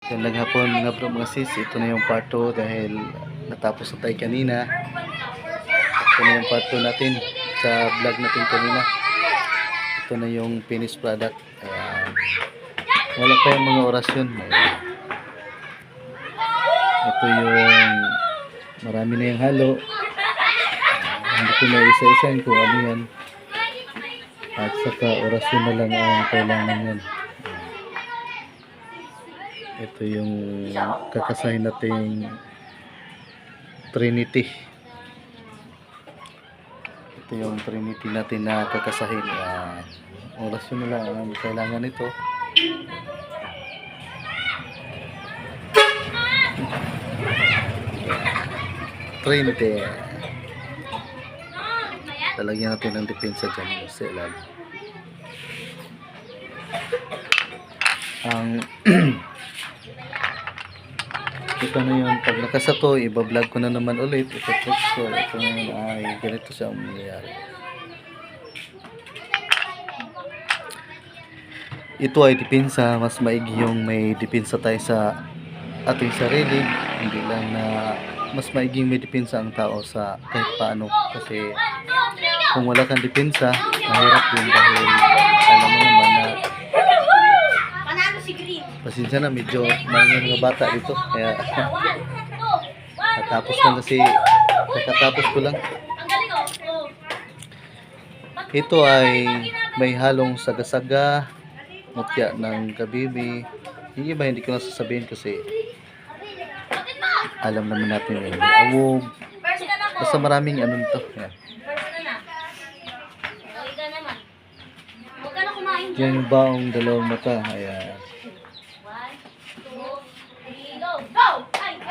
Yan lang hapon nga bro mga sis, ito na yung part 2 dahil natapos na tayo kanina. Ito na yung part 2 natin sa vlog natin kanina. Ito na yung finished product. Ayan. Wala pa yung mga orasyon. Ayan. Ito yung marami na yung halo. Hindi ko na isa-isahin kung ano yan. At saka orasyon na lang ang kailangan yan. Ito yung kakasahin nating Trinity. Ito yung Trinity natin na kakasahin. Yan. Orasyon na lang ang kailangan nito. Trinity. Talagyan natin ng depensa dyan sa ilalim. Ang ito na yun, pag nakasato, ibablog ko na naman ulit, ito-text ko, ito na ay ganito siya ang mangyayari. Ito ay depensa, mas maigi yung may depensa tayo sa ating sarili, hindi lang na mas maiging may depensa ang tao sa kahit paano, kasi kung wala kang depensa, mahirap yun dahil alam mo naman na pasensya na, medyo may mga bata dito kaya natapos lang kasi kakatapos ko lang. Ito ay may halong saga-saga, mutya ng kabibi. Yung iba hindi ko na sasabihin kasi alam naman natin yun. Awog, basta maraming ano nito. Yan yung baong dalawang mata. Ayan.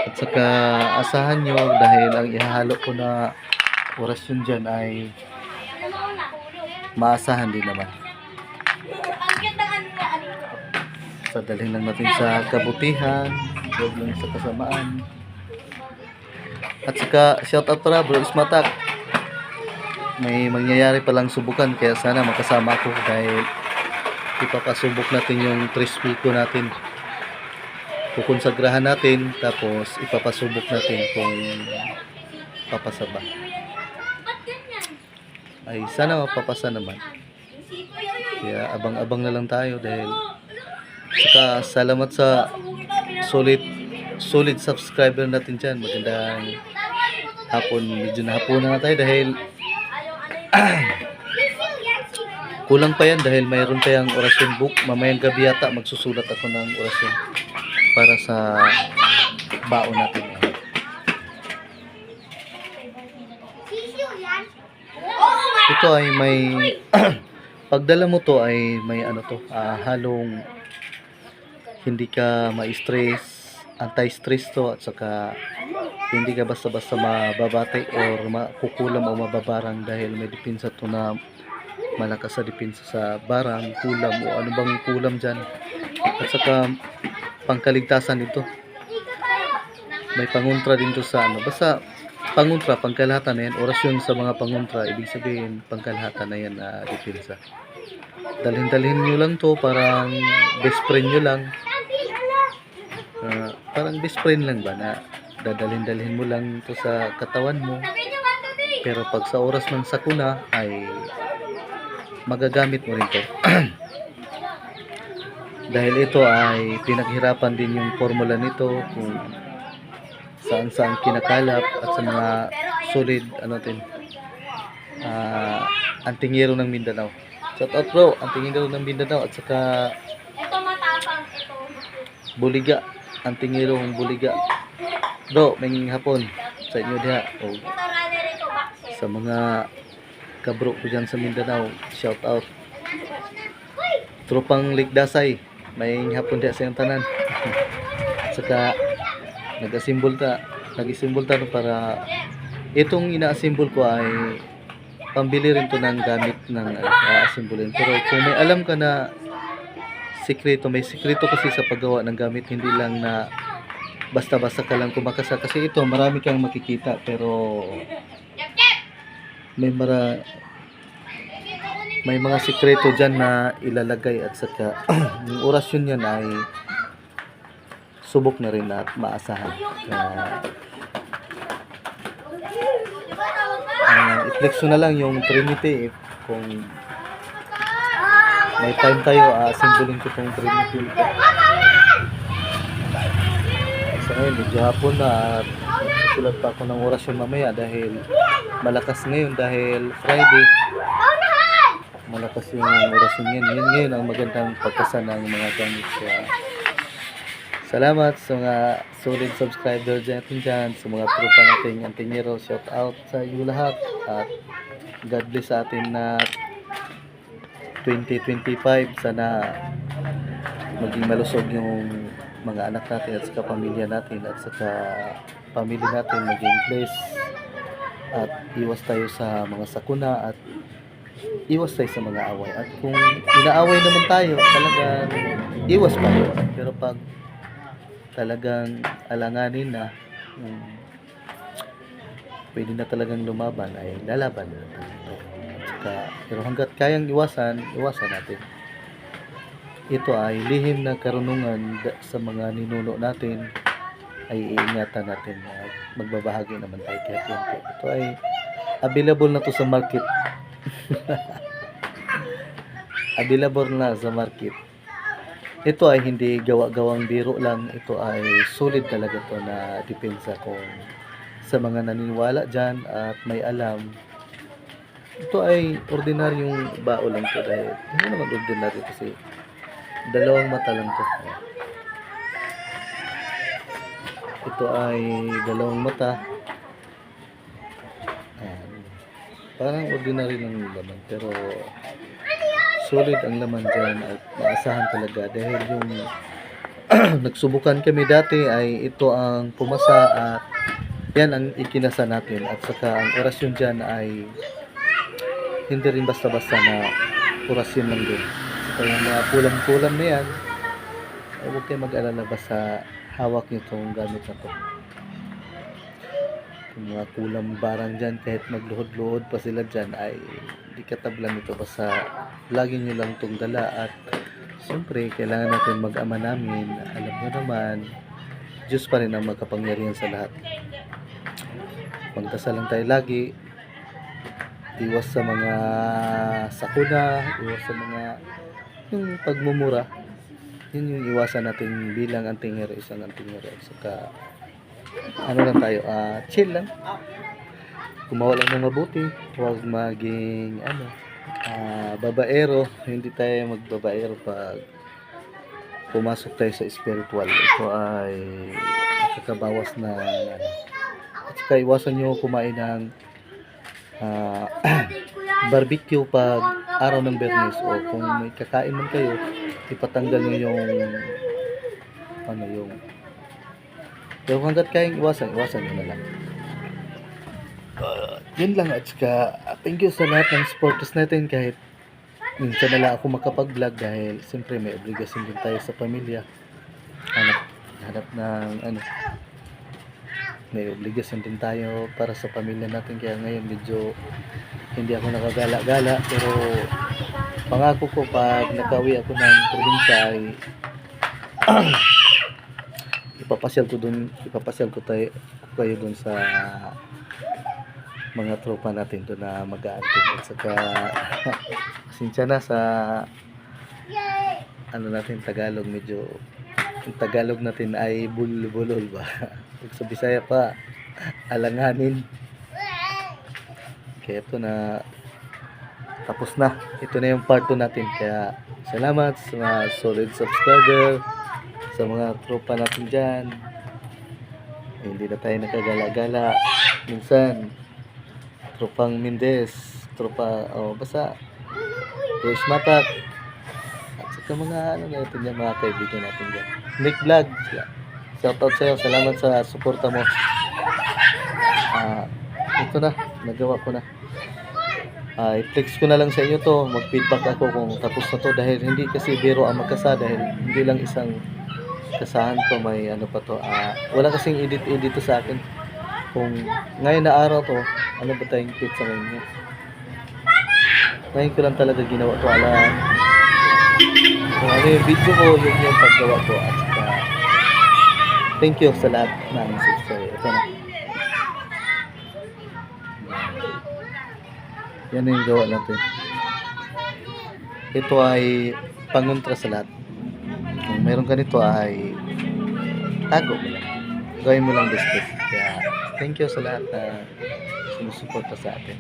At saka asahan nyo dahil ang ihahalo ko na orasyon dyan ay maasahan din naman. So dalhin lang natin sa kabutihan, huwag lang sa kasamaan. At saka shout out para bro Ismatak. May mangyayari palang subukan kaya sana makasama ako dahil ipapasubok natin yung 3 week natin. Kukonsagrahan natin tapos ipapasubok natin kung papasa ba. Ay sana mapapasa naman. Kaya abang-abang na lang tayo dahil saka salamat sa solid subscriber natin dyan. Magandang hapon. Medyo na hapon na tayo dahil kulang pa yan dahil mayroon pa yung orasyon book. Mamayang gabi yata magsusulat ako ng orasyon para sa baon natin. Ito ay may pagdala mo to ay may ano to, halong hindi ka ma-stress, anti-stress to, at saka hindi ka basta-basta mababate or makukulam o mababarang dahil may depensa to na malakas sa depensa sa barang, kulam o ano bang kulam dyan. At saka pangkaligtasan dito. May pangontra din to sa ano. Basta pangontra, pangkalahatan na yan. Orasyon sa mga pangontra, ibig sabihin pangkalahatan na yan na depensa. Dalhin nyo lang to, parang best friend nyo lang. Parang best friend lang ba na dadalhin mo lang to sa katawan mo. Pero pag sa oras ng sakuna ay magagamit mo rin to. Dahil ito ay pinaghirapan din yung formula nito kung saan kinakalap at sa mga solid ano din antingero ng Mindanao. Shout out bro, antingero ng Mindanao at saka Buliga, antingero ng Buliga. Bro, may hapon sa inyo diha. O, sa mga kabro ko dyan sa Mindanao, shout out. Tropang Ligdasay, may hapon diha sa yung tanan. Saka nag-asimbol ta no para itong ina-asimbol ko ay pambili rin to ng gamit ng asimbolin. Pero kung may alam ka na sikreto, may sikreto kasi sa paggawa ng gamit, hindi lang na basta-basta ka lang kumakasa. Kasi ito, marami kang makikita pero may mga sikreto dyan na ilalagay at saka yung orasyon yan ay subok na rin at maasahan. I-flex ko na lang yung Trinity kung may time tayo, simbolin ko tong Trinity. So ngayon, medyo hapon na at susulat pa ako ng orasyon mamaya dahil malakas ngayon dahil Friday. Malakas yung orasyon yan. Yun ngayon ang magandang pagkasa ng mga gamit. Salamat sa mga solid subscriber dyan, sa mga tropa nating Antingero. Shout out sa inyo lahat at God bless sa atin na 2025. Sana maging malusog yung mga anak natin at saka pamilya natin at saka pamilya natin maging blessed at iwas tayo sa mga sakuna at iwas tayo sa mga away. At kung inaaway naman tayo, talagang iwas pa rin. Pero pag talagang alanganin na, pwede na talagang lumaban, ay lalaban na. Pero hanggat kayang iwasan natin. Ito ay lihim na karunungan sa mga ninuno natin, ay iingatan natin at magbabahagi naman tayo kaya ito ay available na to sa market. Available na sa market. Ito ay hindi gawa-gawang biro lang. Ito ay solid talaga to na depensa kung sa mga naniniwala dyan at may alam. Ito ay ordinaryong bao lang to dahil hindi naman ordinary kasi dalawang mata lang to. Ito ay dalawang mata. Ayan. Parang ordinary lang yung laman pero solid ang laman dyan at maasahan talaga dahil yung nagsubukan kami dati ay ito ang pumasa at yan ang ikinasa natin at saka ang orasyon dyan ay hindi rin basta-basta na orasyon lang din. So yung mga kulam-kulam na yan ay huwag kayo mag-alala basta hawak nyo itong gamit na to. Yung mga kulam barang dyan kahit magluhod-luhod pa sila dyan ay di katablan ito basta lagi nyo lang itong dala at siyempre kailangan natin mag-ama namin. Alam nyo naman Diyos pa rin ang magkapangyarihan sa lahat. Magdasal lang tayo lagi, iwas sa mga sakuna, iwas sa mga yung pagmumura. Yun yung iwasan natin bilang Antingero, isang Antingero. Saka ano lang tayo, chill lang, gumawa lang ng mabuti, huwag maging babaero. Hindi tayo magbabaero pag pumasok tayo sa spiritual. Ito ay nakakabawas na at saka iwasan nyo kumain ng barbecue pag araw ng Bernes o kung may kakain man kayo, ipatanggal nyo yung pero hanggat kayang iwasan nyo na lang. Yun lang at saka thank you sa lahat ng supporters natin kahit minsan na lang ako makapag-vlog dahil siyempre may obligasyon din tayo sa pamilya. Hanap ng may obligasyon din tayo para sa pamilya natin kaya ngayon medyo hindi ako nakagala-gala pero pangako ko pag nakawi ako ng probinsya ay ipapasyal ko kayo dun sa mga tropa natin doon na mag-aantay at saka pasensya na sa natin Tagalog, medyo yung Tagalog natin ay bulol ba sa Bisaya pa alanganin kaya ito na tapos na, ito na yung part 2 natin kaya salamat sa mga solid subscriber, sa mga tropa natin dyan. Hindi na tayo nakagala-gala minsan. Tropang Mendez, tropa basta Royce Matak at saka mga natin yan, mga kaibigan natin dyan. Nick Vlog, shout out sa'yo, salamat sa suporta mo. Ito na, nagawa ko na. I-flex ko na lang sa inyo to, mag-feedback ako kung tapos na to dahil hindi kasi biro ang magkasa dahil hindi lang isang kasahan to, may pa to, wala kasing edit to sa akin. Kung ngayon na araw to, ano ba tayong pizza ngayon? Ngayon ko lang talaga ginawa to, kung ano yung video ko, yun yung paggawa ko at saka Thank you sa lahat ng subscriber. Ito na. Yan yung gawa natin. Ito ay pangontra sa lahat. Kung meron ka nito ay tago mo lang. Gawin mo lang business. Kaya thank you sa lahat na sumusuporta sa atin.